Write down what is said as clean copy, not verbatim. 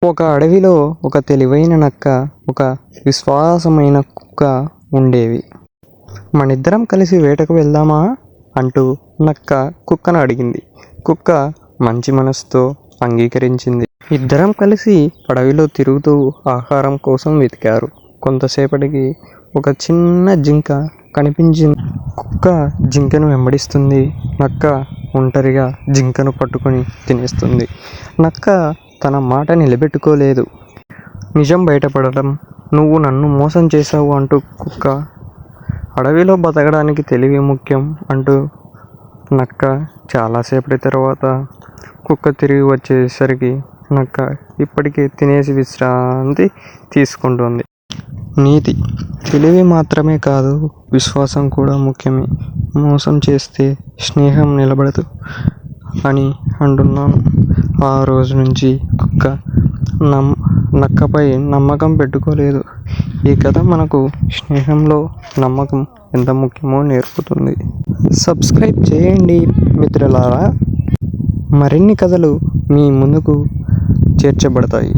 ఒక అడవిలో ఒక తెలివైన నక్క, ఒక విశ్వాసమైన కుక్క ఉండేవి. మనిద్దరం కలిసి వేటకు వెళ్దామా అంటూ నక్క కుక్కను అడిగింది. కుక్క మంచి మనసుతో అంగీకరించింది. ఇద్దరం కలిసి అడవిలో తిరుగుతూ ఆహారం కోసం వెతికారు. కొంతసేపటికి ఒక చిన్న జింక కనిపించింది. కుక్క జింకను వెంబడిస్తుంది. నక్క ఒంటరిగా జింకను పట్టుకొని తినేస్తుంది. నక్క తన మాట నిలబెట్టుకోలేదు. నిజం బయటపడటం, నువ్వు నన్ను మోసం చేశావు అంటూ కుక్క, అడవిలో బతకడానికి తెలివి ముఖ్యం అంటూ నక్క. చాలాసేపటి తర్వాత కుక్క తిరిగి వచ్చేసరికి నక్క ఇప్పటికే తినేసి విశ్రాంతి తీసుకుంటుంది. నీతి: తెలివి మాత్రమే కాదు, విశ్వాసం కూడా ముఖ్యమే. మోసం చేస్తే స్నేహం నిలబడదు అని అంటున్నాను. ఆ రోజు నుంచి కుక్క నక్కపై నమ్మకం పెట్టుకోలేదు. ఈ కథ మనకు స్నేహంలో నమ్మకం ఎంత ముఖ్యమో నేర్పుతుంది. సబ్స్క్రైబ్ చేయండి మిత్రులారా. మరిన్ని కథలు మీ ముందుకు చేర్చబడతాయి.